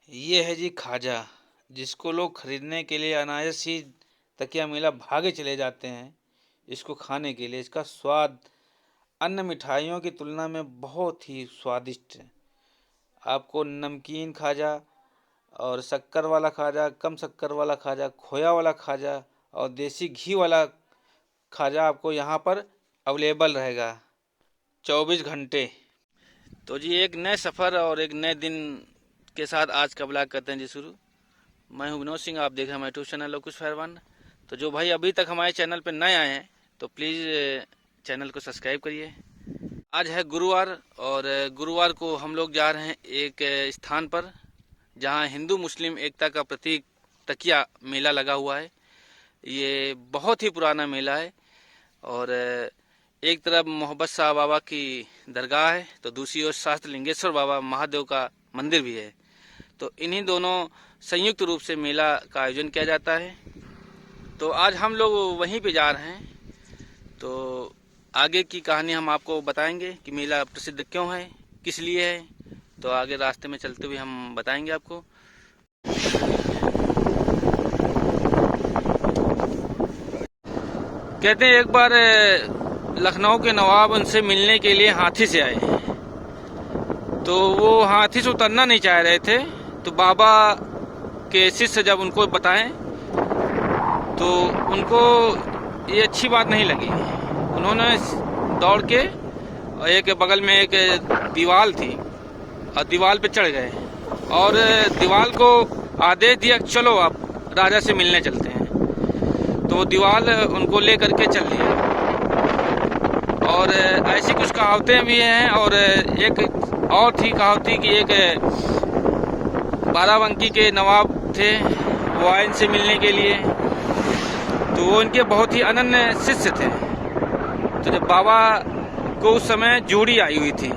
ये है जी खाजा, जिसको लोग खरीदने के लिए अनायास ही तकिया मेला भागे चले जाते हैं इसको खाने के लिए। इसका स्वाद अन्य मिठाइयों की तुलना में बहुत ही स्वादिष्ट है। आपको नमकीन खाजा और शक्कर वाला खाजा, कम शक्कर वाला खाजा, खोया वाला खाजा और देसी घी वाला खाजा आपको यहाँ पर अवेलेबल रहेगा 24 घंटे। तो जी एक नए सफ़र और एक नए दिन के साथ आज का ब्लॉग करते हैं जी शुरू। मैं हूं विनोद सिंह, आप देख रहे हैं हमारे यूट्यूब चैनल लोकुश फैरवन। तो जो भाई अभी तक हमारे चैनल पर नए आए हैं तो प्लीज़ चैनल को सब्सक्राइब करिए। आज है गुरुवार और गुरुवार को हम लोग जा रहे हैं एक स्थान पर जहां हिंदू मुस्लिम एकता का प्रतीक तकिया मेला लगा हुआ है। ये बहुत ही पुराना मेला है और एक तरफ मोहब्बत शाह बाबा की दरगाह है तो दूसरी ओर शास्त्र लिंगेश्वर बाबा महादेव का मंदिर भी है। तो इन्हीं दोनों संयुक्त रूप से मेला का आयोजन किया जाता है। तो आज हम लोग वहीं पे जा रहे हैं। तो आगे की कहानी हम आपको बताएंगे कि मेला प्रसिद्ध क्यों है, किस लिए है। तो आगे रास्ते में चलते हुए हम बताएंगे आपको। कहते हैं एक बार लखनऊ के नवाब उनसे मिलने के लिए हाथी से आए तो वो हाथी से उतरना नहीं चाह रहे थे। तो बाबा के शिष्य जब उनको बताएं तो उनको ये अच्छी बात नहीं लगी। उन्होंने दौड़ के एक बगल में एक दीवार थी और दीवार पे चढ़ गए और दीवार को आदेश दिया चलो आप राजा से मिलने चलते हैं। तो दीवार उनको ले करके चल दिया। और ऐसी कुछ कहावतें भी हैं और एक और थी कहावती कि एक बाराबंकी के नवाब थे, वो आए इनसे मिलने के लिए। तो वो इनके बहुत ही अनन्य शिष्य थे। तो जब बाबा को उस समय जूड़ी आई हुई थी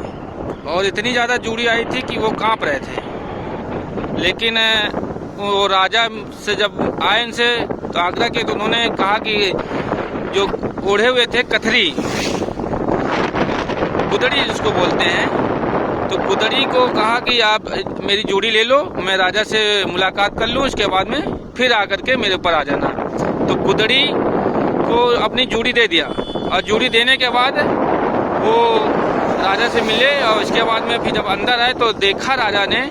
और इतनी ज़्यादा जूड़ी आई थी कि वो कांप रहे थे। लेकिन वो राजा से जब आए इनसे तो आगरा के तो उन्होंने कहा कि जो ओढ़े हुए थे कथरी, गुदड़ी जिसको बोलते हैं, तो गुदड़ी को कहा कि आप मेरी जूड़ी ले लो, मैं राजा से मुलाकात कर लूँ, इसके बाद में फिर आकर के मेरे ऊपर आ जाना। तो गुदड़ी को अपनी जूड़ी दे दिया और जूड़ी देने के बाद वो राजा से मिले और इसके बाद में फिर जब अंदर आए तो देखा राजा ने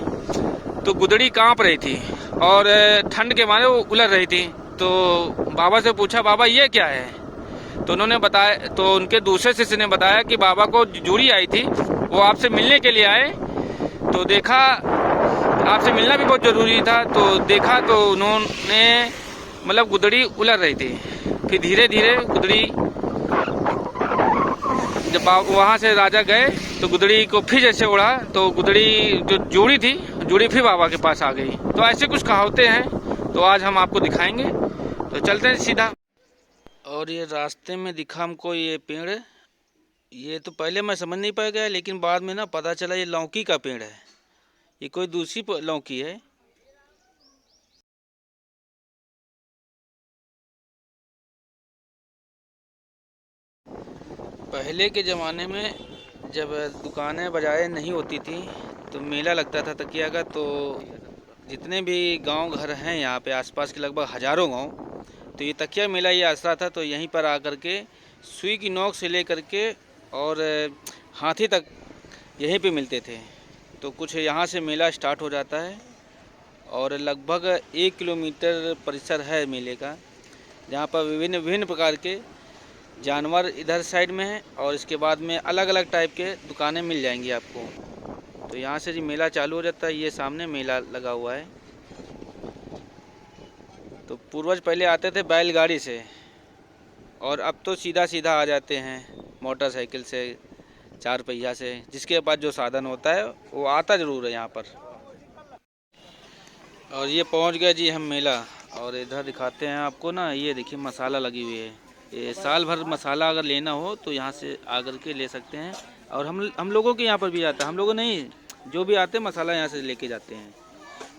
तो गुदड़ी कांप रही थी और ठंड के मारे वो उलझ रही थी। तो बाबा से पूछा बाबा ये क्या है। तो उन्होंने बताया, तो उनके दूसरे शिष्य ने बताया कि बाबा को जूड़ी आई थी, वो आपसे मिलने के लिए आए तो देखा आपसे मिलना भी बहुत ज़रूरी था। तो देखा तो उन्होंने मतलब गुदड़ी उलझ रही थी। फिर धीरे धीरे गुदड़ी जब वहाँ से राजा गए तो गुदड़ी को फिर जैसे उड़ा तो गुदड़ी जो जूड़ी थी जूड़ी फिर बाबा के पास आ गई। तो ऐसे कुछ कहावतें हैं तो आज हम आपको दिखाएंगे। तो चलते हैं सीधा। और ये रास्ते में दिखा हमको ये पेड़, ये तो पहले मैं समझ नहीं पाया गया लेकिन बाद में ना पता चला ये लौकी का पेड़ है। ये कोई दूसरी लौकी है। पहले के ज़माने में जब दुकानें बाज़ारें नहीं होती थी तो मेला लगता था तकिया का। तो जितने भी गांव घर हैं यहाँ पे आसपास के लगभग हज़ारों गांव, तो ये तकिया मेला ये आसरा था। तो यहीं पर आकर के सुई की नोक से लेकर के और हाथी तक यहीं पे मिलते थे। तो कुछ यहाँ से मेला स्टार्ट हो जाता है और लगभग 1 किलोमीटर परिसर है मेले का, जहाँ पर विभिन्न विभिन्न प्रकार के जानवर इधर साइड में है और इसके बाद में अलग अलग टाइप के दुकानें मिल जाएंगी आपको। तो यहाँ से जी मेला चालू हो जाता है। ये सामने मेला लगा हुआ है। तो पूर्वज पहले आते थे बैलगाड़ी से और अब तो सीधा सीधा आ जाते हैं मोटरसाइकिल से, 4 पहिया से। जिसके पास जो साधन होता है वो आता ज़रूर है यहाँ पर। और ये पहुँच गए जी हम मेला। और इधर दिखाते हैं आपको ना, ये देखिए मसाला लगी हुई है। ये साल भर मसाला अगर लेना हो तो यहाँ से आकर के ले सकते हैं। और हम लोगों के यहाँ पर भी आता है, हम लोगों नहीं, जो भी आते हैं मसाला यहाँ से लेके जाते हैं।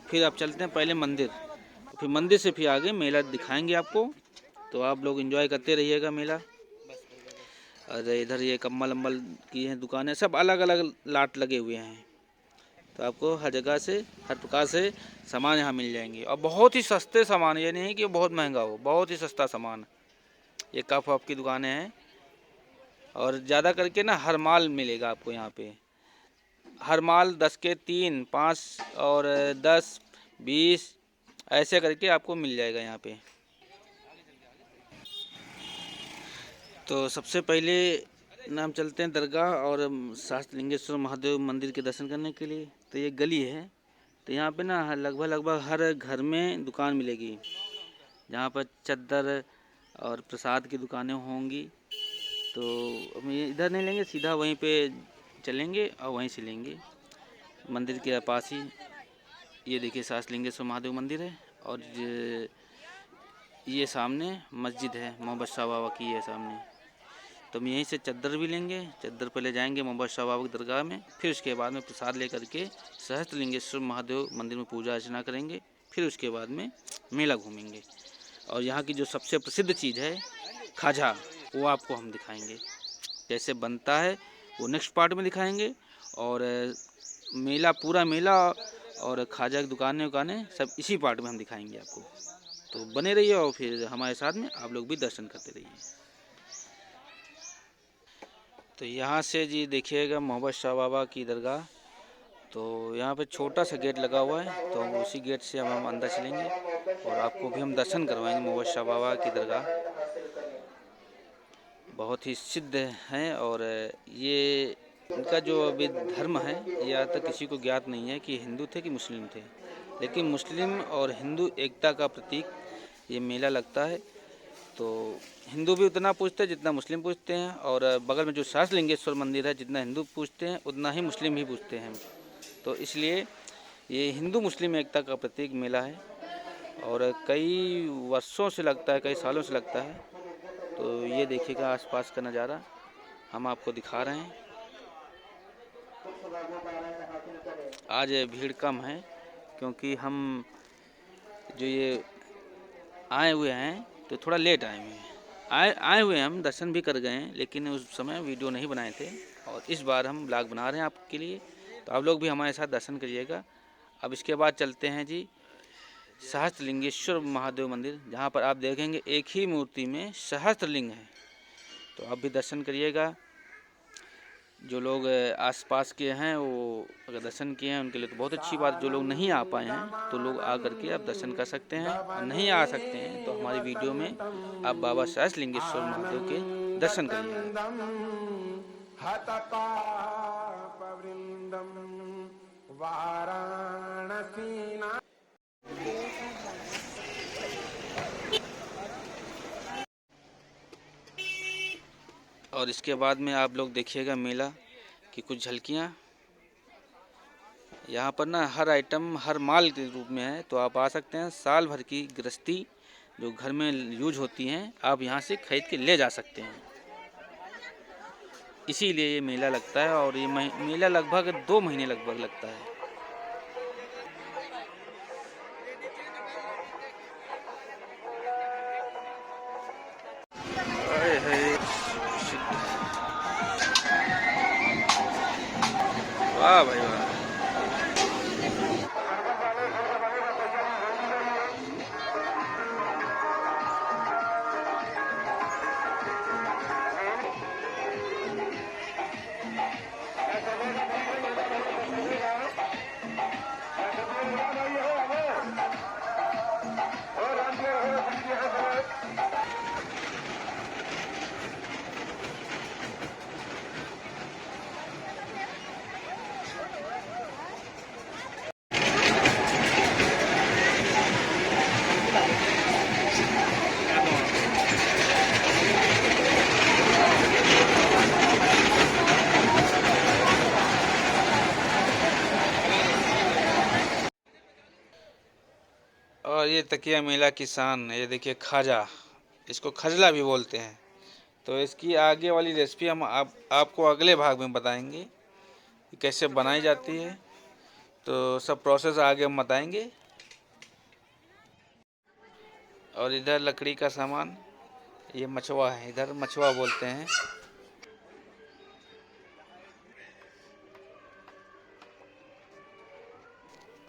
फिर आप चलते हैं पहले मंदिर, फिर मंदिर से फिर आगे मेला दिखाएंगे आपको। तो आप लोग एंजॉय करते रहिएगा मेला। और इधर ये कम्बल अम्बल की हैं दुकानें, सब अलग अलग लाट लगे हुए हैं। तो आपको हर जगह से हर प्रकार से सामान यहाँ मिल जाएंगे और बहुत ही सस्ते सामान, ये नहीं कि बहुत महंगा हो, बहुत ही सस्ता सामान। ये कप वप की दुकानें हैं और ज़्यादा करके ना हर माल मिलेगा आपको यहाँ पे। हर माल 10 के 3, 5 और 10, 20 ऐसे करके आपको मिल जाएगा यहाँ पे। तो सबसे पहले ना हम चलते हैं दरगाह और सहस्त्रलिंगेश्वर महादेव मंदिर के दर्शन करने के लिए। तो ये गली है, तो यहाँ पे ना लगभग हर घर में दुकान मिलेगी, जहाँ पर चद्दर और प्रसाद की दुकानें होंगी। तो हम ये इधर नहीं लेंगे, सीधा वहीं पे चलेंगे और वहीं से लेंगे। मंदिर के पास ही ये देखिए सहस्त्रलिंगेश्वर महादेव मंदिर है और ये सामने मस्जिद है मोहम्मद शाह बाबा की है सामने। तो हम यहीं से चद्दर भी लेंगे, चद्दर पे ले जाएंगे मोहम्मद शाह बाबा की दरगाह में, फिर उसके बाद में प्रसाद लेकर के सहस्त्रलिंगेश्वर महादेव मंदिर में पूजा अर्चना करेंगे, फिर उसके बाद में मेला घूमेंगे। और यहाँ की जो सबसे प्रसिद्ध चीज़ है खाजा, वो आपको हम दिखाएंगे कैसे बनता है, वो नेक्स्ट पार्ट में दिखाएंगे। और मेला, पूरा मेला और खाजा की दुकानें सब इसी पार्ट में हम दिखाएंगे आपको। तो बने रहिए और फिर हमारे साथ में आप लोग भी दर्शन करते रहिए। तो यहाँ से जी देखिएगा मोहम्मद शाह बाबा की दरगाह। तो यहाँ पे छोटा सा गेट लगा हुआ है, तो उसी गेट से हम अंदर चलेंगे और आपको भी हम दर्शन करवाएंगे मोहम्मद शाह बाबा की दरगाह। बहुत ही सिद्ध हैं और ये इनका जो अभी धर्म है ये आज तक किसी को ज्ञात नहीं है कि हिंदू थे कि मुस्लिम थे, लेकिन मुस्लिम और हिंदू एकता का प्रतीक ये मेला लगता है। तो हिंदू भी उतना पूजते हैं जितना मुस्लिम पूजते हैं, और बगल में जो सहस्त्रलिंगेश्वर मंदिर है, जितना हिंदू पूजते हैं उतना ही मुस्लिम भी पूजते हैं। तो इसलिए ये हिंदू मुस्लिम एकता का प्रतीक मेला है और कई वर्षों से लगता है, कई सालों से लगता है। तो ये देखिएगा आसपास का नज़ारा हम आपको दिखा रहे हैं। आज भीड़ कम है क्योंकि हम जो ये आए हुए हैं तो थोड़ा लेट आए हुए हैं। आए हुए हैं, हम दर्शन भी कर गए हैं, लेकिन उस समय वीडियो नहीं बनाए थे और इस बार हम ब्लॉग बना रहे हैं आपके लिए। तो आप लोग भी हमारे साथ दर्शन करिएगा। अब इसके बाद चलते हैं जी सहस्त्रलिंगेश्वर महादेव मंदिर, जहाँ पर आप देखेंगे एक ही मूर्ति में सहस्त्रलिंग है। तो आप भी दर्शन करिएगा। जो लोग आसपास के हैं वो अगर दर्शन किए हैं उनके लिए तो बहुत अच्छी बात। जो लोग नहीं आ पाए हैं तो लोग आ करके आप दर्शन कर सकते हैं, और नहीं आ सकते हैं तो हमारी वीडियो में आप बाबा सहस्त्रलिंगेश्वर महादेव के दर्शन करिएगा। और इसके बाद में आप लोग देखिएगा मेला की कुछ झलकियाँ। यहाँ पर ना हर आइटम हर माल के रूप में है, तो आप आ सकते हैं। साल भर की गृहस्थी जो घर में यूज होती हैं आप यहाँ से खरीद के ले जा सकते हैं। इसीलिए ये मेला लगता है और ये मेला लगभग 2 महीने लगभग लगता है। वाह भाई वाह। और ये तकिया मेला की शान, ये देखिए खाजा, इसको खजला भी बोलते हैं। तो इसकी आगे वाली रेसिपी हम आपको अगले भाग में बताएंगे कि कैसे बनाई जाती है। तो सब प्रोसेस आगे हम बताएंगे। और इधर लकड़ी का सामान, ये मछुआ है, इधर मछुआ बोलते हैं।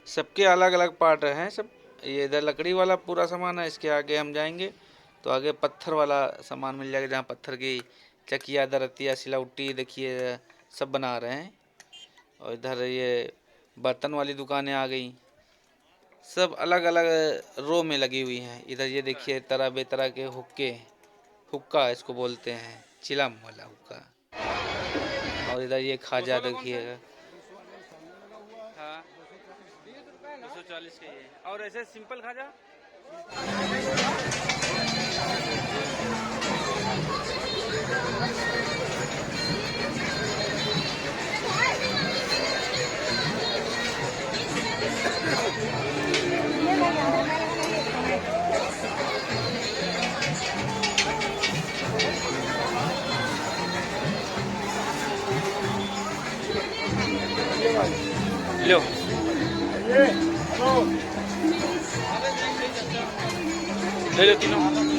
सबके अलग अलग पार्ट हैं सब। ये इधर लकड़ी वाला पूरा सामान है, इसके आगे हम जाएंगे तो आगे पत्थर वाला सामान मिल जाएगा, जहाँ पत्थर की चकिया, दरतिया, सिलौटी देखिए सब बना रहे हैं। और इधर ये बर्तन वाली दुकानें आ गई, सब अलग अलग रो में लगी हुई हैं। इधर ये देखिए तरह बेतरह के हुक्के, हुक्का इसको बोलते हैं, चिलम वाला हुक्का। और इधर ये खाजा देखिएगा। हाँ 240 के ये। और ऐसे सिंपल खाजा लो। ले लो तीनों।